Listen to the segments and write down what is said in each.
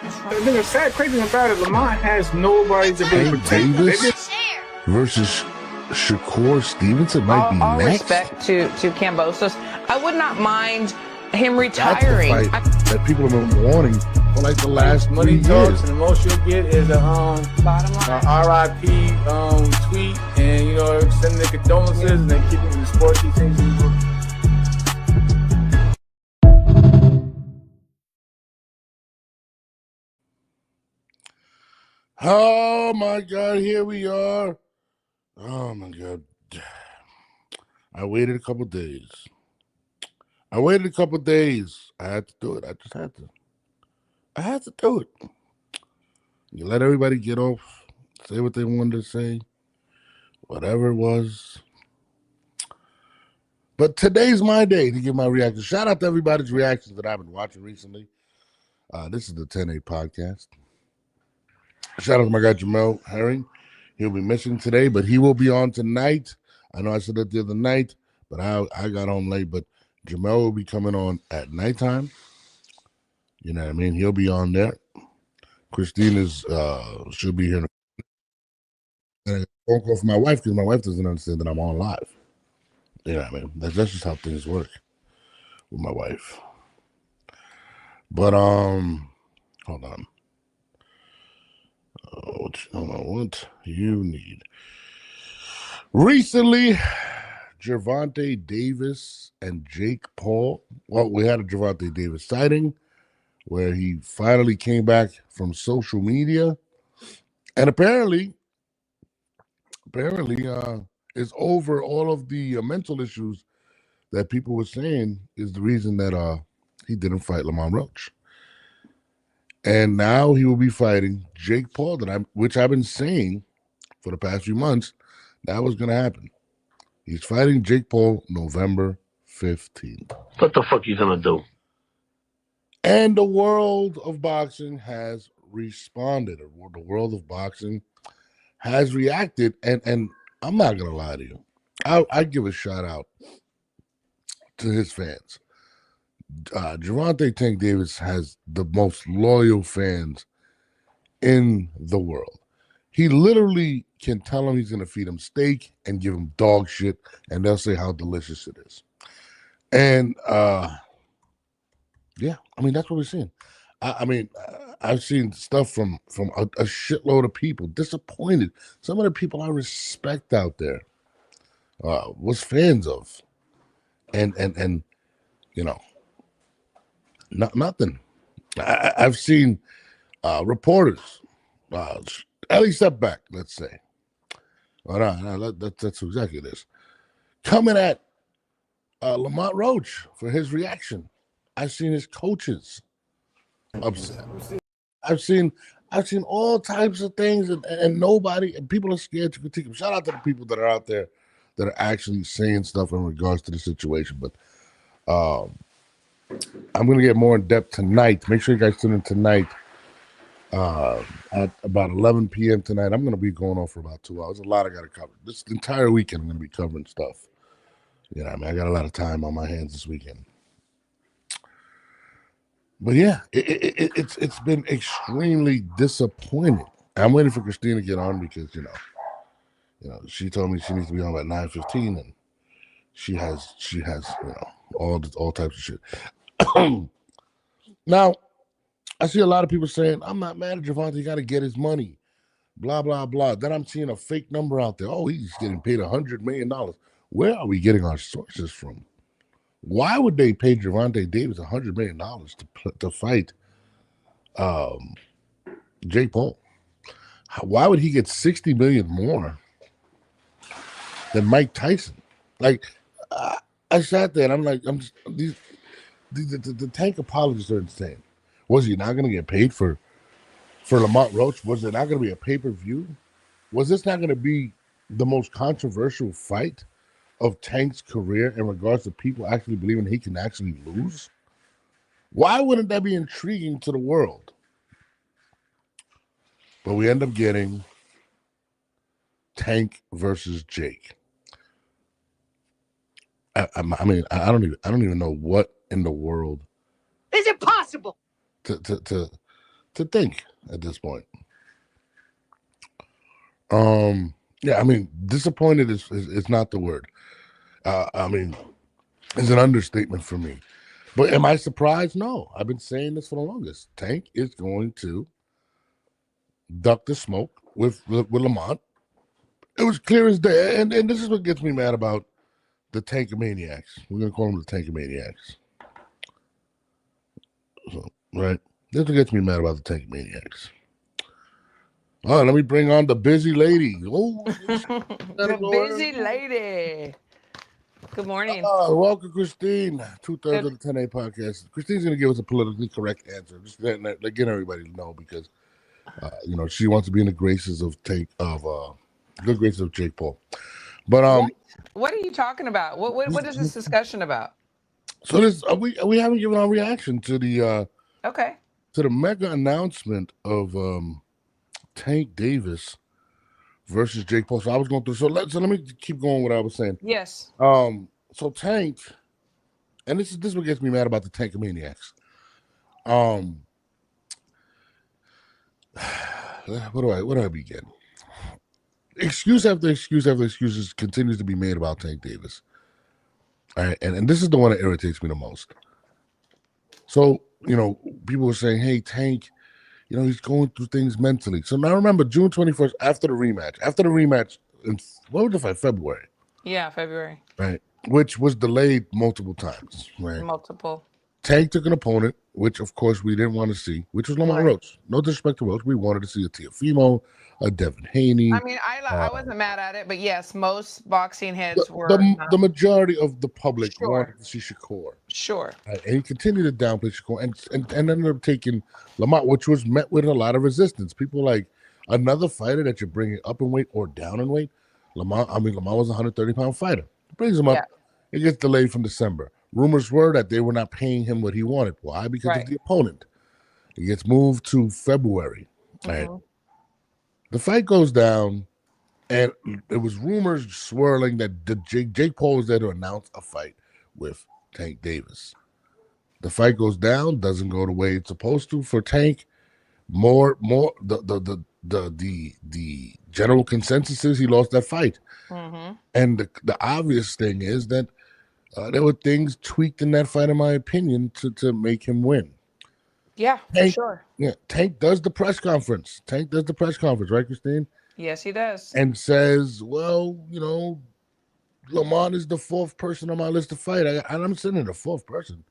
The sad crazy thing about it, Lamont has nobody to really Tank protect him. Davis versus Shakur Stevenson might be all next. respect to Kambosos. I would not mind him That's the retiring. fight that people have been wanting for like the last Money 3 talks, years. and the most you'll get is a Bottom line. RIP tweet, and sending the condolences, and then keeping the sports things. Oh my God, here we are. Oh my God. I waited a couple days. I had to do it. I just had to. I had to do it. You let everybody get off, say what they wanted to say, whatever it was. But today's my day to give my reaction. Shout out to everybody's reactions that I've been watching recently. This is the 10A podcast. Shout out to my guy Jamel Herring. He'll be missing today, but he will be on tonight. I know I said that the other night, but I got home late. But Jamel will be coming on at nighttime. You know what I mean? He'll be on there. Christine she'll be here. And I got a phone call from my wife because my wife doesn't understand that I'm on live. You know what I mean? That's just how things work with my wife. But hold on. What you need. Recently, Gervonta Davis and Jake Paul. Well, we had a Gervonta Davis sighting where he finally came back from social media, and apparently, is over all of the mental issues that people were saying is the reason that he didn't fight Lamont Roach. And now he will be fighting Jake Paul, which I've been saying for the past few months that was going to happen. He's fighting Jake Paul November 15th. What the fuck you gonna do? And the world of boxing has responded. The world of boxing has reacted, and I'm not going to lie to you. I give a shout out to his fans. Gervonta Tank Davis has the most loyal fans in the world. He literally can tell them he's going to feed him steak and give him dog shit, and they'll say how delicious it is. And yeah, I mean, that's what we're seeing. I've seen stuff from a shitload of people disappointed. Some of the people I respect out there was fans of, and nothing. I've seen reporters, Ellie Setback, let's say. Well, no, that's exactly it is. Coming at Lamont Roach for his reaction. I've seen his coaches upset. I've seen all types of things, and nobody, and people are scared to critique him. Shout out to the people that are out there that are actually saying stuff in regards to the situation. But I'm going to get more in depth tonight. Make sure you guys tune in tonight at about 11 p.m. tonight. I'm going to be going on for about 2 hours. A lot I got to cover. This entire weekend, I'm going to be covering stuff. You know, I got a lot of time on my hands this weekend. But yeah, it's been extremely disappointing. I'm waiting for Christine to get on because she told me she needs to be on at 9:15, and she has all types of shit. Now, I see a lot of people saying, I'm not mad at Gervonta, he got to get his money, blah, blah, blah. Then I'm seeing a fake number out there. Oh, he's getting paid $100 million. Where are we getting our sources from? Why would they pay Gervonta Davis $100 million to fight Jake Paul? Why would he get $60 million more than Mike Tyson? Like, I sat there and I'm like, the Tank apologists are insane. Was he not going to get paid for Lamont Roach? Was it not going to be a pay-per-view? Was this not going to be the most controversial fight of Tank's career in regards to people actually believing he can actually lose? Why wouldn't that be intriguing to the world? But we end up getting Tank versus Jake. I don't even know what in the world is it possible to to think at this point. Yeah, I mean, disappointed is not the word. I mean, it's an understatement for me. But am I surprised? No. I've been saying this for the longest. Tank is going to duck the smoke with Lamont. It was clear as day, and this is what gets me mad about the Tankamaniacs. We're gonna call them the Tankamaniacs. So, right, this is what gets me mad about the Tankamaniacs. Oh, let me bring on the busy lady. Oh, The busy lady. Good morning. Welcome, Christine. 2/3 of the 10A podcast. Christine's going to give us a politically correct answer. Just letting everybody know because, she wants to be in the graces of good graces of Jake Paul. But what are you talking about? What is this discussion about? So this we haven't given our reaction to the to the mega announcement of Tank Davis versus Jake Paul. So I was going through. So let me keep going. What I was saying. Yes. So Tank, and this is what gets me mad about the Tankamaniacs. Where do I begin? Excuse after excuse after excuses continues to be made about Tank Davis. All right, and this is the one that irritates me the most. So, people were saying, hey, Tank, he's going through things mentally. So now remember, June 21st, after the rematch, what was the fight? February. Yeah, February. Right, which was delayed multiple times. Right. Multiple. Tank took an opponent, which of course we didn't want to see, which was Lamont Roach. No disrespect to Roach. We wanted to see a Teofimo, a Devin Haney. I mean, I wasn't mad at it, but yes, most boxing heads were. The majority of the public wanted to see Shakur. Sure. Right, and he continued to downplay Shakur and ended up taking Lamont, which was met with a lot of resistance. People like another fighter that you're bringing up in weight or down in weight. Lamont was a 130-pound fighter. Brings him up. Yeah. It gets delayed from December. Rumors were that they were not paying him what he wanted. Why? Because of the opponent. It gets moved to February. Right. The fight goes down, and it was rumors swirling that Jake Paul was there to announce a fight with Tank Davis. The fight goes down, doesn't go the way it's supposed to for Tank. The general consensus is he lost that fight. And the obvious thing is that there were things tweaked in that fight, in my opinion, to make him win. Yeah, Tank, for sure. Yeah, Tank does the press conference. Right, Christine? Yes, he does. And says, well, Lamont is the fourth person on my list to fight. I'm sitting in the fourth person.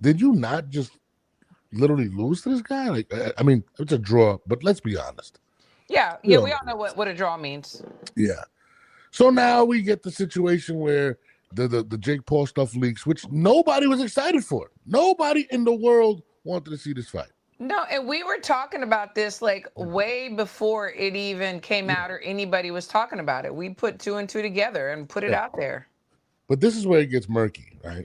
Did you not just literally lose to this guy? Like, I mean, it's a draw, but let's be honest. Yeah, we all know what a draw means. Yeah. So now we get the situation where the Jake Paul stuff leaks, which nobody was excited for. Nobody in the world wanted to see this fight. No, and we were talking about this like way before it even came out or anybody was talking about it. We put two and two together and put it out there. But this is where it gets murky, right?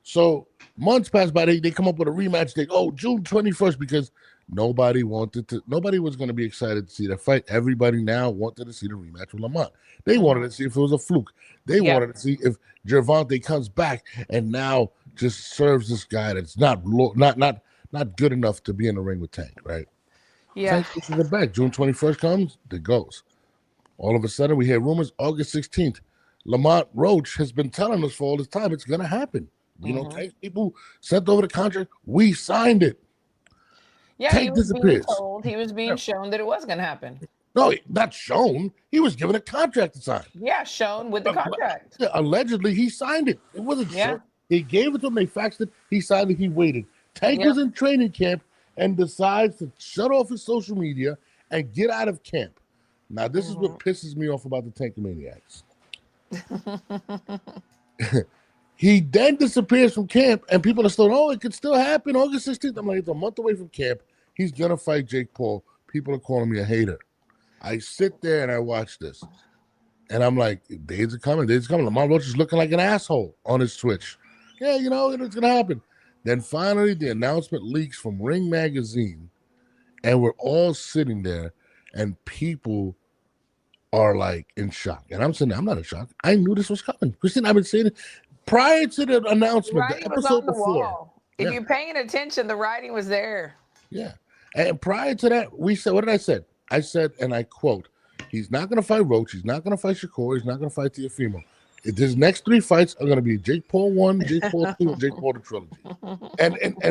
So months pass by, they come up with a rematch date. Oh, June 21st, because nobody was going to be excited to see that fight. Everybody now wanted to see the rematch with Lamont. They wanted to see if it was a fluke. They wanted to see if Gervonta comes back and now just serves this guy that's not good enough to be in the ring with Tank, right? Yeah. Tank pushes it back. June 21st comes, it goes. All of a sudden, we hear rumors. August 16th, Lamont Roach has been telling us for all this time it's going to happen. Tank people sent over the contract. We signed it. Yeah, Tank disappears. He was being shown that it was going to happen. No, not shown. He was given a contract to sign. Yeah, shown with the contract. Allegedly, he signed it. It wasn't shown. They gave it to him. They faxed it. He signed it. He waited. Tank was in training camp and decides to shut off his social media and get out of camp. Now, this is what pisses me off about the Tankamaniacs. He then disappears from camp, and people are still, it could still happen. August 16th. I'm like, it's a month away from camp. He's going to fight Jake Paul. People are calling me a hater. I sit there and I watch this. And I'm like, days are coming. Lamont Roach is looking like an asshole on his Twitch. Yeah, it's going to happen. Then finally, the announcement leaks from Ring Magazine, and we're all sitting there, and people are like in shock. And I'm sitting there, I'm not in shock. I knew this was coming. Christine, I've been saying it prior to the announcement, the episode before. If you're paying attention, the writing was there. Yeah. And prior to that, we said, what did I say? I said, and I quote, he's not going to fight Roach. He's not going to fight Shakur. He's not going to fight Teofimo. His next 3 fights are going to be Jake Paul 1, Jake Paul 2, and Jake Paul the trilogy.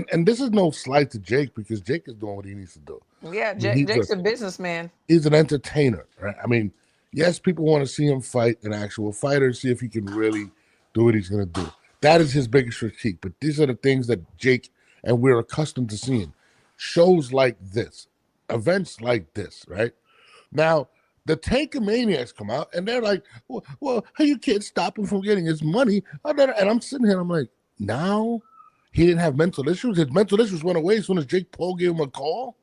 And this is no slight to Jake because Jake is doing what he needs to do. Yeah, Jake's a businessman. He's an entertainer, right? I mean, yes, people want to see him fight an actual fighter, see if he can really do what he's going to do. That is his biggest critique. But these are the things that Jake and we're accustomed to seeing. Shows like this, events like this, right? Now, the Tankamaniacs come out and they're like, well, you can't stop him from getting his money. And I'm sitting here, I'm like, now he didn't have mental issues. His mental issues went away as soon as Jake Paul gave him a call.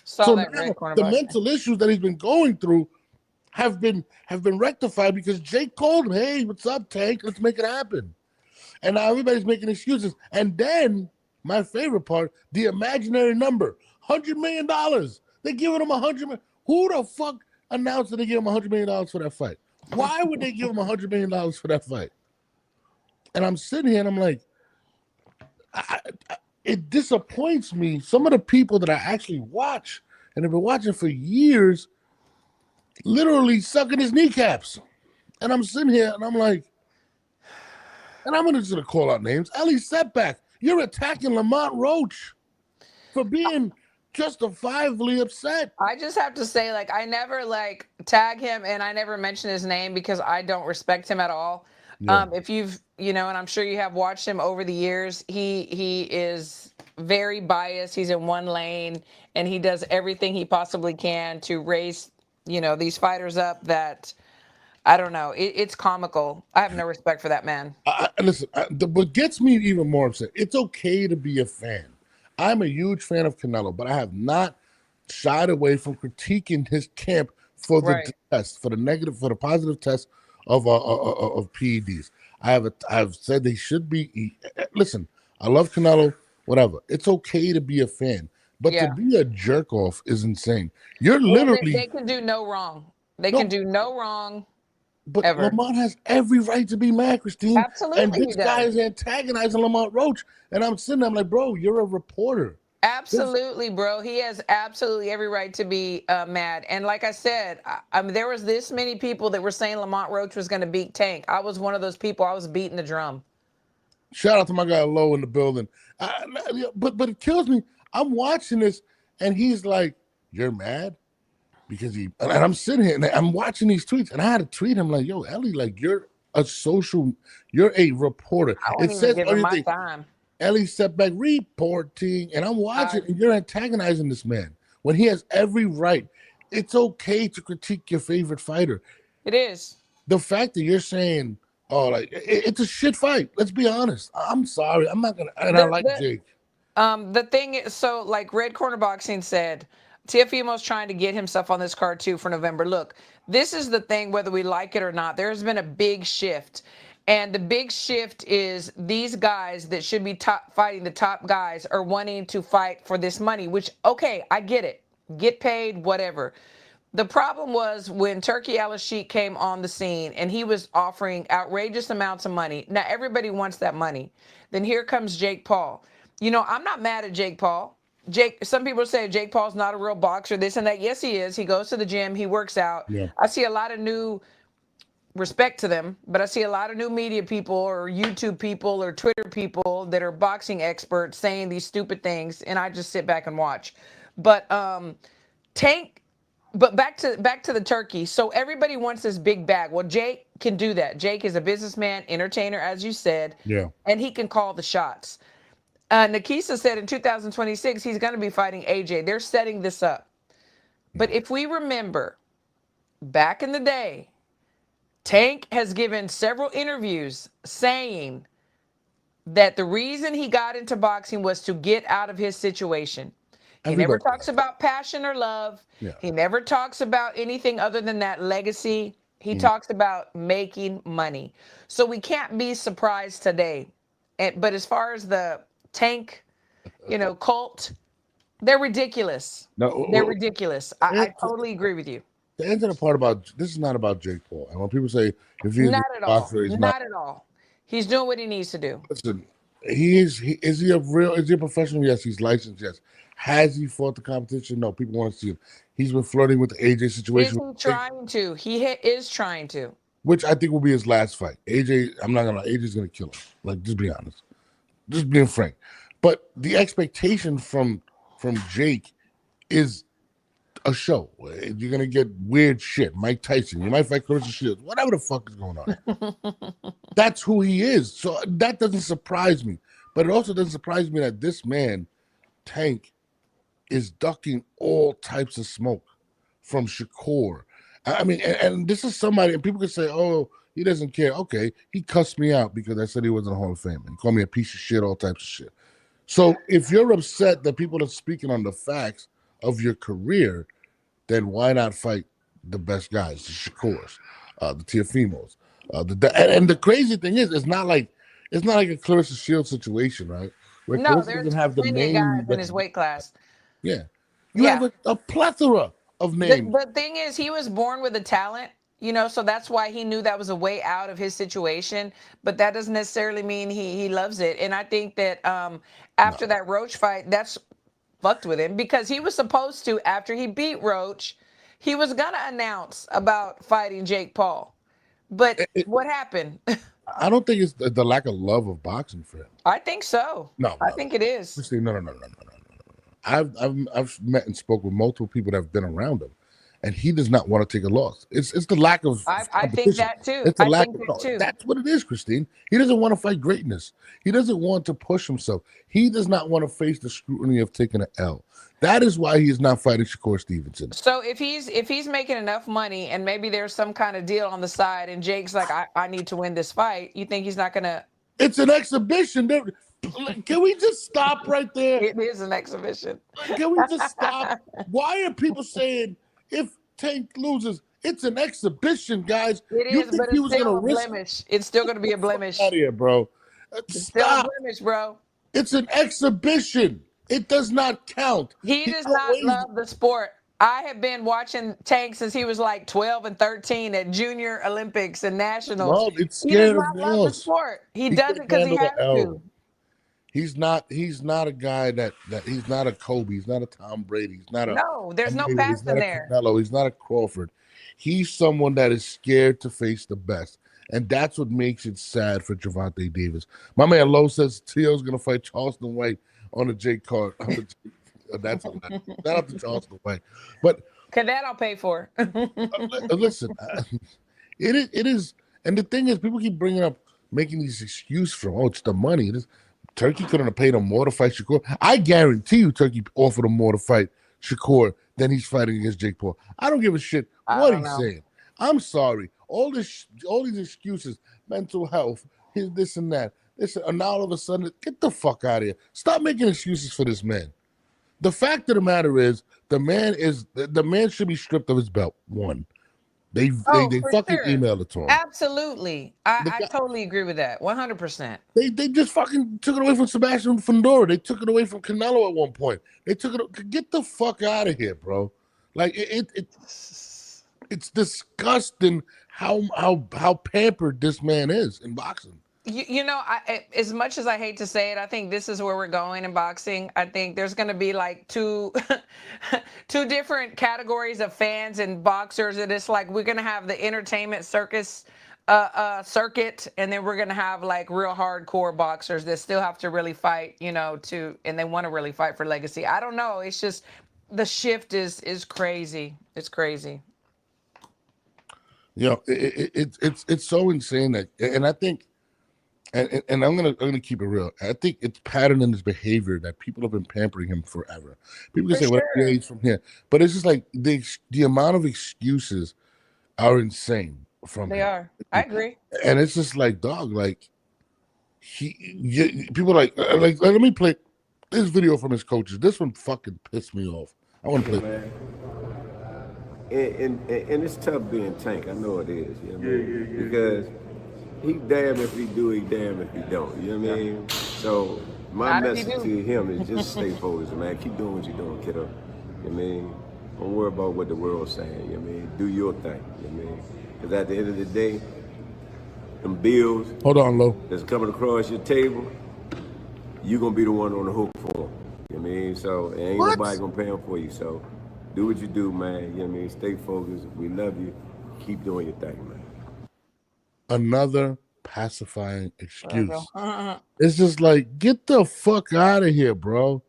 So now, the mental issues that he's been going through have been rectified because Jake called him, hey, what's up, Tank? Let's make it happen. And now everybody's making excuses. And then, my favorite part, the imaginary number, $100 million. They're giving him $100 million. Who the fuck announced that they give him $100 million for that fight? Why would they give him $100 million for that fight? And I'm sitting here and I'm like, it disappoints me. Some of the people that I actually watch and have been watching for years literally sucking his kneecaps. And I'm sitting here and I'm like, and I'm just going to call out names. Ellie Setback, you're attacking Lamont Roach for being justifiably upset. I just have to say, like, I never tag him and I never mention his name because I don't respect him at all. Yeah. If you've, and I'm sure you have watched him over the years, he is very biased. He's in one lane and he does everything he possibly can to raise, these fighters up that, I don't know. It's comical. I have no respect for that man. Listen, what gets me even more upset, it's okay to be a fan. I'm a huge fan of Canelo, but I have not shied away from critiquing his camp for the test, for the negative, for the positive test of PEDs. I've said they should be. Listen, I love Canelo, whatever. It's okay to be a fan, but to be a jerk off is insane. You're literally they can do no wrong. They can do no wrong. But ever. Lamont has every right to be mad, Christine. Absolutely, and this guy is antagonizing Lamont Roach. And I'm sitting there, I'm like, bro, you're a reporter. Absolutely, bro. He has absolutely every right to be mad. And like I said, there was this many people that were saying Lamont Roach was going to beat Tank. I was one of those people. I was beating the drum. Shout out to my guy Low in the building. But it kills me. I'm watching this, and he's like, you're mad? Because and I'm sitting here and I'm watching these tweets, and I had to tweet him like, "Yo, Ellie, like you're a reporter." It says everything. Ellie Setback reporting, and I'm watching, and you're antagonizing this man when he has every right. It's okay to critique your favorite fighter. It is. The fact that you're saying, "Oh, like it's a shit fight," let's be honest. I'm sorry, I'm not gonna. And I like Jake. The thing is, so like Red Corner Boxing said, Teofimo's trying to get himself on this card too for November. Look, this is the thing, whether we like it or not, there's been a big shift. And the big shift is these guys that should be fighting the top guys are wanting to fight for this money, which, okay, I get it. Get paid, whatever. The problem was when Turkey Al-Sheikh came on the scene and he was offering outrageous amounts of money. Now, everybody wants that money. Then here comes Jake Paul. I'm not mad at Jake Paul. Some people say Jake Paul's not a real boxer, this and that. Yes, he is. He goes to the gym. He works out. Yeah. I see a lot of new respect to them, but I see a lot of new media people or YouTube people or Twitter people that are boxing experts saying these stupid things, and I just sit back and watch. But back to the turkey. So everybody wants this big bag. Well, Jake can do that. Jake is a businessman, entertainer, as you said. Yeah. And he can call the shots. Nikisa said in 2026 he's going to be fighting AJ. They're setting this up. But if we remember, back in the day, Tank has given several interviews saying that the reason he got into boxing was to get out of his situation. He never talks about passion or love. Yeah. He never talks about anything other than that legacy. He talks about making money. So we can't be surprised today. But as far as the Tank, cult, they're ridiculous. No, they're ridiculous. I totally agree with you. The end of the part about this is not about Jake Paul. And when people say if he's not at all, boxer, not at all. He's doing what he needs to do. Listen, is he a professional? Yes, he's licensed. Yes. Has he fought the competition? No, people want to see him. He's been flirting with the AJ Is situation, he trying to? He is trying to. which I think will be his last fight. AJ, I'm not gonna lie, AJ's gonna kill him. Like, just be honest, just being frank. But the expectation from Jake is a show. You're gonna get weird shit. Mike Tyson, you might fight Clarissa Shields, whatever the fuck is going on. That's who he is. So that doesn't surprise me. But it also doesn't surprise me that this man, Tank, is ducking all types of smoke from Shakur. I mean, and this is somebody, and people can say, oh, he doesn't care. Okay, he cussed me out because I said he wasn't a Hall of Famer. He called me a piece of shit, all types of shit. So if you're upset that people are speaking on the facts of your career, then why not fight the best guys, the Shakurs, the Teofimos? And the crazy thing is, it's not like a Clarissa Shields situation, right? Where No, Clarissa there's doesn't have the plenty of name. guys in his weight class. Yeah. You Yeah. have a plethora of names. The thing is, he was born with a talent, so that's why he knew that was a way out of his situation. But that doesn't necessarily mean he loves it. And I think that after that Roach fight, that's fucked with him because he was supposed to, after he beat Roach, he was going to announce about fighting Jake Paul. But what happened? I don't think it's the lack of love of boxing for him. I think so. No, I think it is. No. I've met and spoke with multiple people that have been around him, and he does not want to take a loss. It's the lack of. I think that too. It's the lack of. That's what it is, Christine. He doesn't want to fight greatness. He doesn't want to push himself. He does not want to face the scrutiny of taking an L. That is why he is not fighting Shakur Stevenson. So if he's making enough money and maybe there's some kind of deal on the side and Jake's like, I need to win this fight, you think he's not gonna? It's an exhibition. Can we just stop right there? It is an exhibition. Can we just stop? Why are people saying if Tank loses, it's an exhibition, guys? It is, but it's still a blemish. It's still going to be a blemish. Out of here, bro. It's still a blemish, bro. It's an exhibition. It does not count. He does not love the sport. I have been watching Tank since he was like 12 and 13 at Junior Olympics and Nationals. Well, it's he does not love the sport. He does it because he has to. He's not a guy that he's not a Kobe. He's not a Tom Brady. He's not a there's no past in there. Canelo. He's not a Crawford. He's someone that is scared to face the best. And that's what makes it sad for Gervonta Davis. My man Lowe says Teo's going to fight Charleston White on the Jake card. That's not up to Charleston White. But that I'll pay for. Listen, it is. And the thing is, people keep bringing up, making these excuses from, it's the money. Turkey couldn't have paid him more to fight Shakur. I guarantee you Turkey offered him more to fight Shakur than he's fighting against Jake Paul. I don't give a shit what he's saying. I'm sorry. All these excuses, mental health, this and that. And now all of a sudden, get the fuck out of here. Stop making excuses for this man. The fact of the matter is, the man should be stripped of his belt. One. They fucking emailed it to him. Absolutely. I totally agree with that. 100%. They just fucking took it away from Sebastian Fundora. They took it away from Canelo at one point. They took it. Get the fuck out of here, bro. Like it's disgusting how pampered this man is in boxing. As much as I hate to say it, I think this is where we're going in boxing. I think there's going to be like two different categories of fans and boxers. And it's like we're going to have the entertainment circus circuit, and then we're going to have like real hardcore boxers that still have to really fight, and they want to really fight for legacy. I don't know. It's just the shift is crazy. It's crazy. It's so insane that, and I think. And I'm gonna keep it real. I think it's pattern in his behavior that people have been pampering him forever. People can say, "Well, he's from here," but it's just like the amount of excuses are insane from him. They are. I agree. And it's just like, dog, like people like let me play this video from his coaches. This one fucking pissed me off. I want to play. And it's tough being Tank. I know it is. You know what I mean? Because he damn if he do, he damn if he don't. You know what I mean? So my message to him is just stay focused, man. Keep doing what you're doing, kiddo. You know what I mean? Don't worry about what the world's saying. You know what I mean? Do your thing. You know what I mean? Because at the end of the day, them bills hold on, Lo, that's coming across your table, you're gonna be the one on the hook for them. You know what I mean? mean? So ain't What? nobody gonna pay them for you. So do what you do, man. You know what I mean? Stay focused. We love you. Keep doing your thing, man. Another pacifying excuse. It's just like, get the fuck out of here, bro.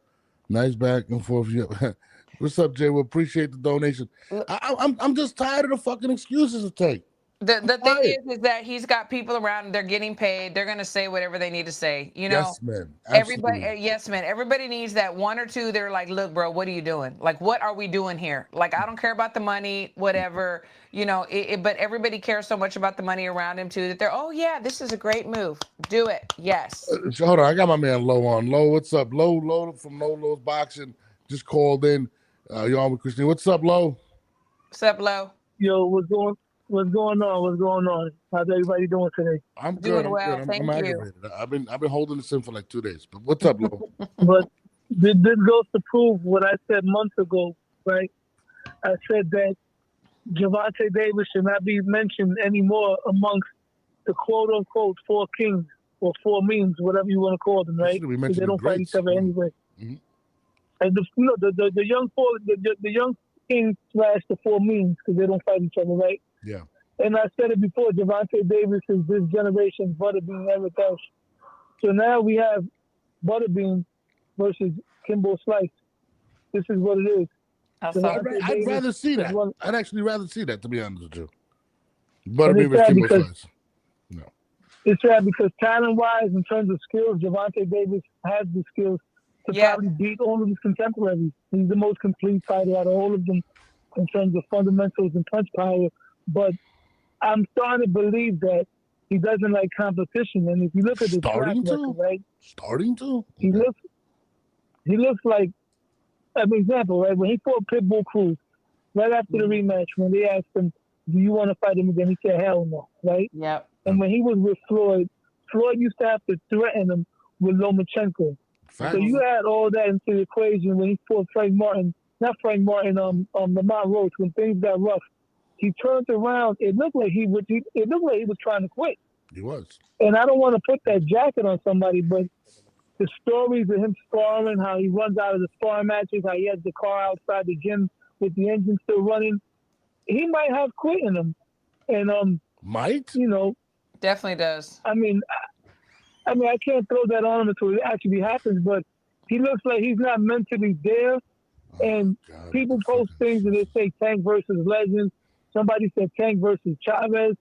Nice back and forth. What's up, Jay? We appreciate the donation. I'm just tired of the fucking excuses to take. The thing is that he's got people around him. They're getting paid. They're going to say whatever they need to say. You know, yes, man. Absolutely. yes, man. Everybody needs that one or two. They're like, look, bro, what are you doing? Like, what are we doing here? Like, I don't care about the money, whatever. You know, but everybody cares so much about the money around him too that they're, oh yeah, this is a great move. Do it. Yes. Hold on, I got my man Low on. Low, what's up? Low from Low's Boxing just called in. You on with Christine? What's up, Low? What's up, Low? Yo, what's going on? What's going on? How's everybody doing today? I'm Doing good. well. I'm Thank you. aggravated. I've been holding this in for like 2 days. But what's up, Low? But this goes to prove what I said months ago, right? I said that Gervonta Davis should not be mentioned anymore amongst the quote-unquote four kings or four memes, whatever you want to call them, right? Because they don't fight each other anyway. Mm-hmm. And the young four, the young kings slash the four memes because they don't fight each other, right? Yeah. And I said it before, Gervonta Davis is this generation's Butterbean Eric Elsh. So now we have Butterbean versus Kimbo Slice. This is what it is. I'd rather see that. I'd actually rather see that, to be honest with you. Butterbean versus Kimbo Slice. No. It's sad because talent-wise, in terms of skills, Gervonta Davis has the skills to probably beat all of his contemporaries. He's the most complete fighter out of all of them in terms of fundamentals and punch power. But I'm starting to believe that he doesn't like competition. And if you look at the track record, right? Starting to? He looks like, as an example, right? When he fought Pitbull Cruz, right after the rematch, when they asked him, do you want to fight him again? He said, hell no, right? Yep. And when he was with Floyd used to have to threaten him with Lomachenko. So you add all that into the equation when he fought Lamont Roach, when things got rough. He turned around. It looked like he was trying to quit. He was. And I don't want to put that jacket on somebody, but the stories of him sparring, how he runs out of the sparring matches, how he has the car outside the gym with the engine still running, he might have quit in him. And might? You know. Definitely does. I mean, I can't throw that on him until it actually happens, but he looks like he's not mentally there. And people post things and they say Tank versus Legends. Somebody said Tank versus Chavez.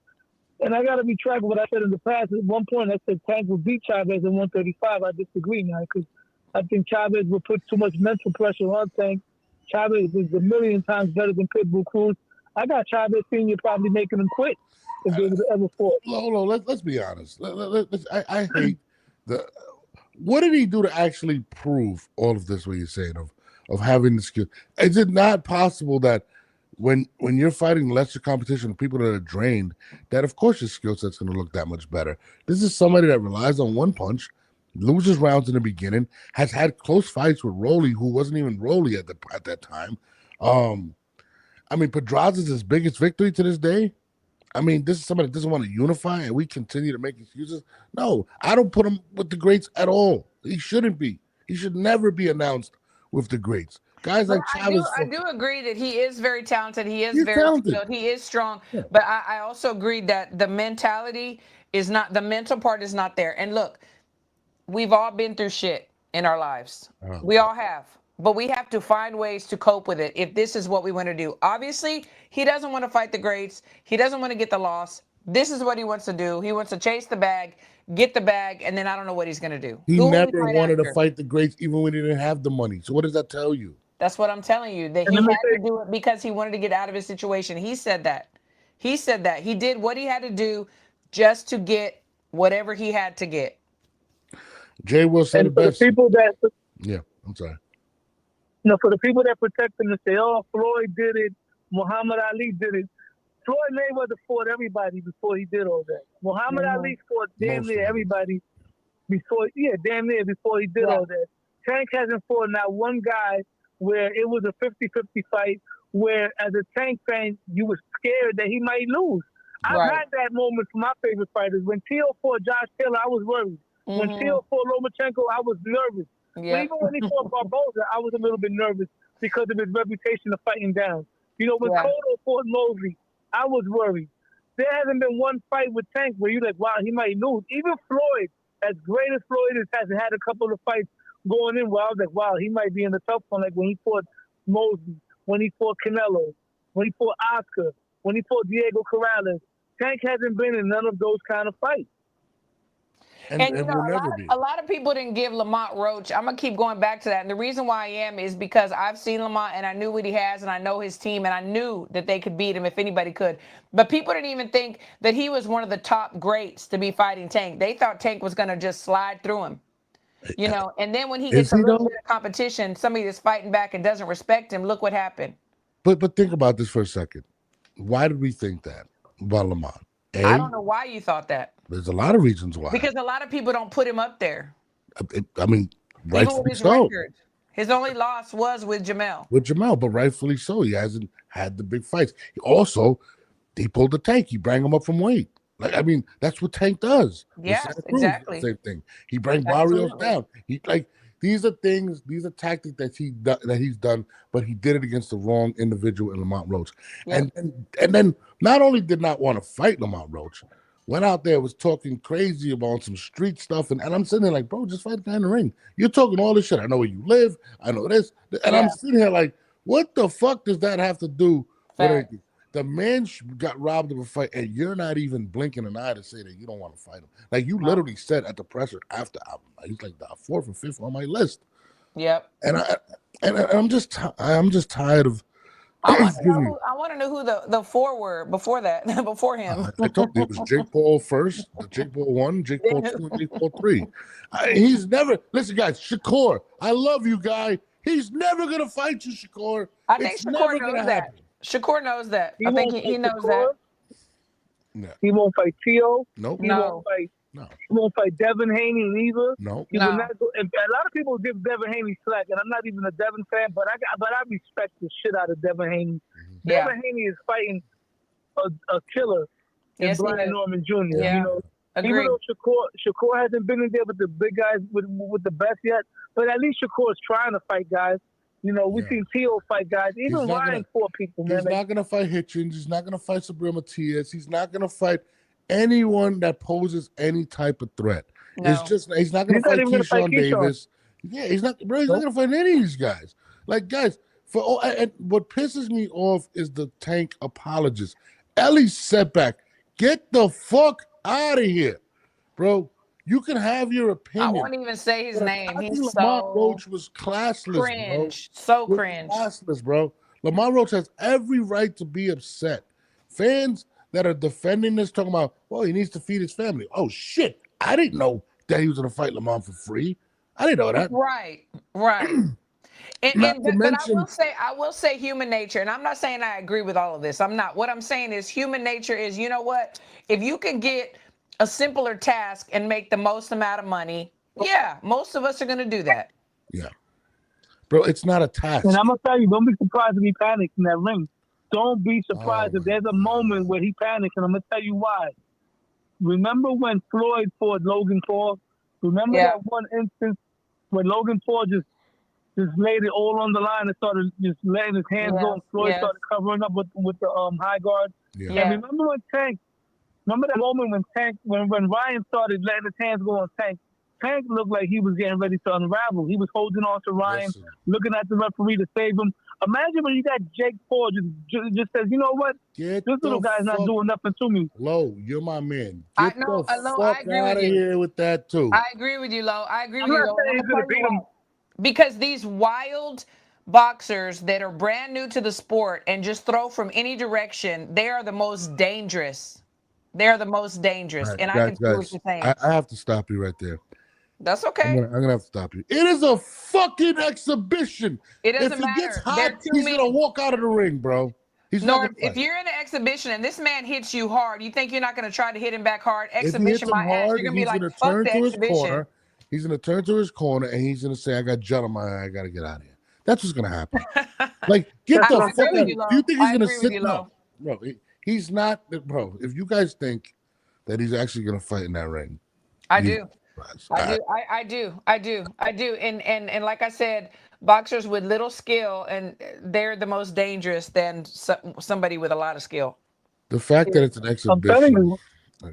And I got to be tracked with what I said in the past. At one point, I said Tank would beat Chavez at 135. I disagree now because I think Chavez would put too much mental pressure on Tank. Chavez is a million times better than Pitbull Cruz. I got Chavez Sr. probably making him quit if they would ever fought. Hold on, let's be honest. I hate the. What did he do to actually prove all of this? What you're saying of having the skill? Is it not possible that when you're fighting lesser competition, people that are drained, that of course your skill set's going to look that much better? This is somebody that relies on one punch, loses rounds in the beginning, has had close fights with Rolly, who wasn't even Rolly at that time. I mean, Pedraza's his biggest victory to this day. I mean, this is somebody that doesn't want to unify, and we continue to make excuses. No, I don't put him with the greats at all. He shouldn't be. He should never be announced with the greats. Guys like Chavez. I do agree that he is very talented. He is very skilled. He is strong. Yeah. But I also agree that the mentality is not, the mental part is not there. And look, we've all been through shit in our lives. We all have. But we have to find ways to cope with it if this is what we want to do. Obviously, he doesn't want to fight the greats. He doesn't want to get the loss. This is what he wants to do. He wants to chase the bag, get the bag, and then I don't know what he's going to do. He never wanted to fight the greats even when he didn't have the money. So what does that tell you? That's what I'm telling you, that he had to do it because he wanted to get out of his situation. He said that. He said that. He did what he had to do just to get whatever he had to get. Jay will say the best. People that, yeah, I'm sorry. No, for the people that protect him and say, oh, Floyd did it, Muhammad Ali did it. Floyd Mayweather fought everybody before he did all that. Muhammad Ali fought damn near everybody before he did all that. Tank hasn't fought not one guy where it was a 50-50 fight where as a Tank fan, you were scared that he might lose. I've had that moment for my favorite fighters. When Teo fought Josh Taylor, I was worried. When Teo fought Lomachenko, I was nervous. But Yep. even when he fought Barboza, I was a little bit nervous because of his reputation of fighting down. You know, when Yeah. Cotto fought Mosley, I was worried. There hasn't been one fight with Tank where you're like, wow, he might lose. Even Floyd, as great as Floyd is, has had a couple of fights going in where I was like, wow, he might be in the tough one. Like when he fought Mosley, when he fought Canelo, when he fought Oscar, when he fought Diego Corrales. Tank hasn't been in none of those kind of fights. And you know, a lot of people didn't give Lamont Roach. I'm gonna keep going back to that, and the reason why I am is because I've seen Lamont and I knew what he has, and I know his team, and I knew that they could beat him if anybody could. But people didn't even think that he was one of the top greats to be fighting Tank. They thought Tank was gonna just slide through him, you know. And then when he gets a little bit of competition, somebody that's fighting back and doesn't respect him, look what happened. But think about this for a second. Why did we think that about Lamont? I don't know why you thought that. There's a lot of reasons why. Because a lot of people don't put him up there. I mean, even with his so. record. His only loss was with Jamel. But rightfully so. He hasn't had the big fights. He pulled the Tank. He bring him up from weight. Like, I mean, that's what Tank does. Yeah, exactly. Same thing. He brings Barrios down. These are tactics that he's done, but he did it against the wrong individual in Lamont Roach. Yep. And then not only did not want to fight Lamont Roach, went out there, was talking crazy about some street stuff, and I'm sitting there like, bro, just fight the guy in the ring. You're talking all this shit. I know where you live. I know this. And I'm sitting here like, what the fuck does that have to do with anything? The man got robbed of a fight, and you're not even blinking an eye to say that you don't want to fight him. Like, you literally said at the presser after, he's like the 4th or 5th on my list. Yep. And I'm just tired of. I want to know who the 4 were before that, before him. I told you it was Jake Paul first, Jake Paul 1, Jake Paul 2, and Jake Paul 3. He's never, listen, guys, Shakur, I love you, guy. He's never going to fight you, Shakur. I think Shakur knows that. Shakur knows that. I think he knows that. Yeah. He won't fight Tio. Nope. He won't fight Devin Haney neither. No. He will not go, and a lot of people give Devin Haney slack, and I'm not even a Devin fan, but I respect the shit out of Devin Haney. Mm-hmm. Devin Haney is fighting a killer in Brian Norman Jr. Yeah. You know, even though Shakur hasn't been in there with the big guys with the best yet, but at least Shakur is trying to fight guys. You know, we've seen Tio fight guys. Even Ryan fought people, man. He's not going to fight Hitchens. He's not going to fight Sabrina Matias. He's not going to fight anyone that poses any type of threat. No. It's just he's not going to fight Keyshawn Davis. Yeah, he's not going to fight any of these guys. Like, guys, and what pisses me off is the Tank apologists. Ellie's setback. Get the fuck out of here, bro. You can have your opinion. I won't even say his name. He's Lamont Roach was classless, cringe. Bro. So cringe. Classless, bro. Lamont Roach has every right to be upset. Fans that are defending this, talking about, well, he needs to feed his family. Oh, shit. I didn't know that he was going to fight Lamont for free. I didn't know that. Right. But I will say human nature, and I'm not saying I agree with all of this. I'm not. What I'm saying is human nature is, you know what? If you can get a simpler task and make the most amount of money, most of us are going to do that. Yeah. Bro, it's not a task. And I'm going to tell you, don't be surprised if he panics in that ring. Don't be surprised if there's a moment where he panics, and I'm going to tell you why. Remember when Floyd fought Logan Paul? Remember that one instance when Logan Paul just laid it all on the line and started just letting his hands go, and Floyd started covering up with the high guard? Yeah. And remember that moment when Ryan started letting his hands go on Tank? Tank looked like he was getting ready to unravel. He was holding on to Ryan, looking at the referee to save him. Imagine when you got Jake Paul just says, you know what? This little guy's not doing nothing to me. Lo, you're my man. Get the fuck out of here with that, too. I agree with you, Lo. I agree with you. Because these wild boxers that are brand new to the sport and just throw from any direction, they are the most dangerous. They're the most dangerous. Right, and I can see what you're saying. I have to stop you right there. That's okay. I'm gonna have to stop you. It is a fucking exhibition. It doesn't matter. If he gets hot, he's gonna walk out of the ring, bro. He's not gonna fight. If you're in an exhibition and this man hits you hard, you think you're not gonna try to hit him back hard? Exhibition my ass. You're gonna be like, fuck the exhibition. He's gonna turn to his corner and he's gonna say, "I got gel in my eye. I gotta get out of here." That's what's gonna happen. Like, get the fuck out. Do you think he's gonna sit? No, bro. He's not, bro. If you guys think that he's actually gonna fight in that ring, I do. I do. And like I said, boxers with little skill, and they're the most dangerous than somebody with a lot of skill. The fact that it's an I'm telling exhibition. you,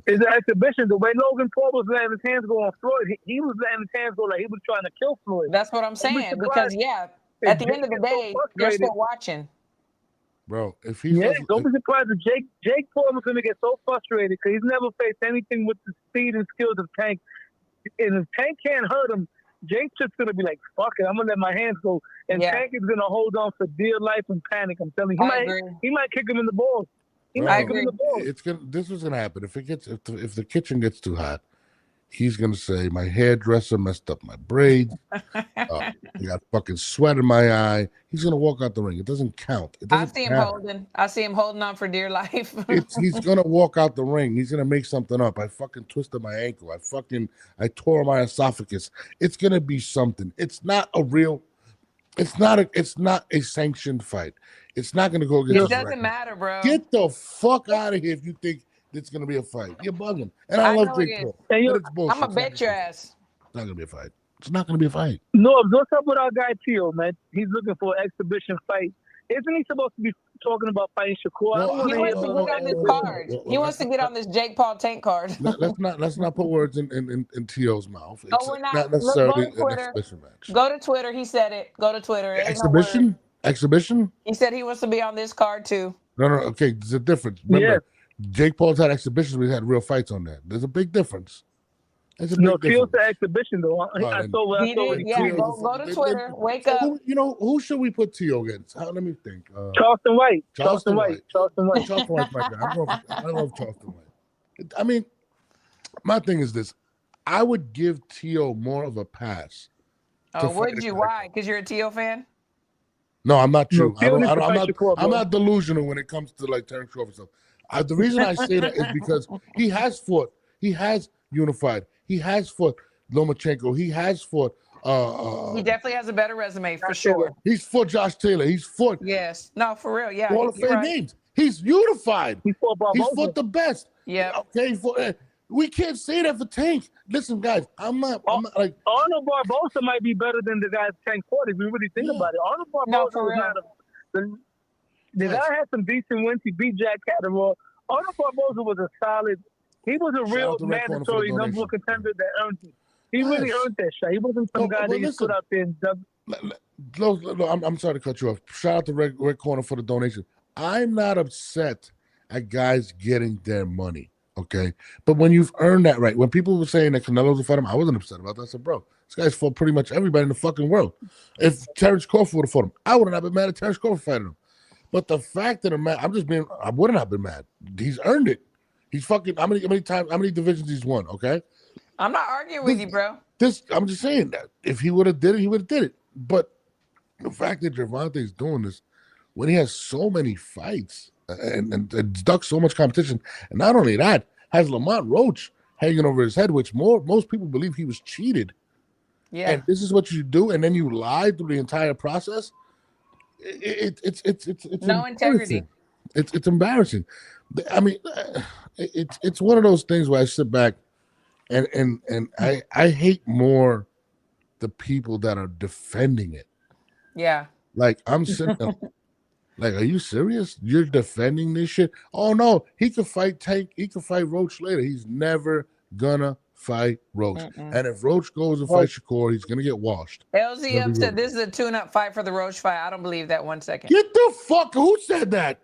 it's an exhibition. The way Logan Paul was letting his hands go on Floyd, he was letting his hands go like he was trying to kill Floyd. That's what I'm saying. Because at the end of the day, you're still watching. Bro, if he's don't be surprised if Jake Paul was going to get so frustrated because he's never faced anything with the speed and skills of Tank. And if Tank can't hurt him, Jake's just going to be like, fuck it, I'm going to let my hands go. And Tank is going to hold on for dear life and panic. I'm telling you, he might kick him in the balls. He might kick him in the balls. This is going to happen. If the kitchen gets too hot, he's going to say, my hairdresser messed up my braids. I got fucking sweat in my eye. He's going to walk out the ring. It doesn't count. I see him holding on for dear life. He's going to walk out the ring. He's going to make something up. I fucking twisted my ankle. I tore my esophagus. It's going to be something. It's not a sanctioned fight. It's not going to go against. It doesn't matter, bro. Get the fuck out of here if you think it's going to be a fight. You're bugging. And I love Jake Paul. I'm going to bet your ass. It's not going to be a fight. It's not going to be a fight. No, what's up with our guy Tio, man? He's looking for an exhibition fight. Isn't he supposed to be talking about fighting Shakur? He wants to get on this card. He wants to get on this Jake Paul Tank card. Let's not put words in Tio's mouth. It's we're not. Not necessarily an exhibition match. Go to Twitter. He said it. Go to Twitter. Exhibition? Exhibition? He said he wants to be on this card too. No. Okay, there's a difference. Remember, Jake Paul's had exhibitions. We had real fights on that. There's a big difference. Tio's the exhibition though. I saw what go to Twitter. Wake up. Who should we put Tio against? Let me think. Charleston White. Charleston White's my guy. I love Charleston White. I mean, my thing is this. I would give Tio more of a pass. Oh, would you? Why? Because you're a Tio fan? No, I'm not true. I'm not delusional when it comes to like Terrence Crawford stuff. The reason I say that is because he has fought. He has unified. He has fought Lomachenko. He has fought. He definitely has a better resume for sure. He's fought Josh Taylor. He's fought. Yes. No, for real. Yeah. Hall of Fame names. He's unified. He fought the best. Yeah. Okay. We can't say that for Tank. Listen, guys, I'm not like Arnold Barboza might be better than the guy Tank fought if we really think about it. Arnold Barboza was not the guy had some decent wins. He beat Jack Catterall. Arnold Barboza was a solid. He was a real mandatory number one contender that earned it. He really earned that shot. He wasn't some guy that you put out there and I'm sorry to cut you off. Shout out to Red Corner for the donation. I'm not upset at guys getting their money, okay? But when you've earned that right, when people were saying that Canelo's will fight him, I wasn't upset about that. I said, bro, this guy's fought pretty much everybody in the fucking world. If Terrence Crawford would have fought him, I would not have been mad at Terrence Crawford fighting him. But the fact that I wouldn't have been mad. He's earned it. He's fucking how many divisions he's won, okay? I'm not arguing with you, bro. I'm just saying that if he would have did it, he would have did it. But the fact that Gervonta's doing this when he has so many fights and ducks so much competition, and not only that, has Lamont Roach hanging over his head, which most people believe he was cheated. Yeah. And this is what you do, and then you lie through the entire process. It's no integrity. It's embarrassing. I mean, it's one of those things where I sit back and I hate more the people that are defending it. Yeah. Like I'm sitting there, like, are you serious? You're defending this shit? Oh no, he could fight Tank. He could fight Roach later. He's never gonna fight Roach. And if Roach goes and fights Shakur, he's gonna get washed. LZ up said this is a tune-up fight for the Roach fight. I don't believe that 1 second. Get the fuck. Who said that?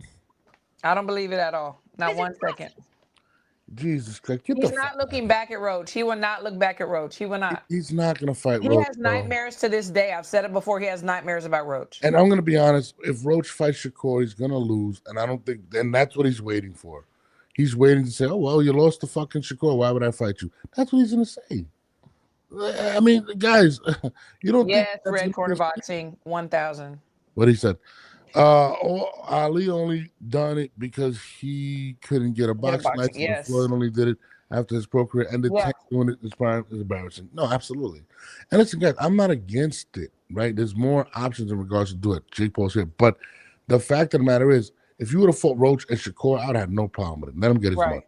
I don't believe it at all. Not 1 second. Jesus Christ. He's not looking back at Roach. He will not look back at Roach. He will not. He's not going to fight Roach. He has nightmares to this day. I've said it before. He has nightmares about Roach. And I'm going to be honest. If Roach fights Shakur, he's going to lose. And I don't think, and that's what he's waiting for. He's waiting to say, oh, well, you lost to fucking Shakur. Why would I fight you? That's what he's going to say. I mean, guys, you don't think. Yes, Red Corner Boxing 1000. What he said. Ali only done it because he couldn't get a boxing license. Yes. Floyd only did it after his pro career ended. Tank doing it, his prime is embarrassing. No, absolutely. And listen, guys, I'm not against it, right? There's more options in regards to do it. Jake Paul's here. But the fact of the matter is, if you would have fought Roach and Shakur, I would have no problem with it. Let him get his money.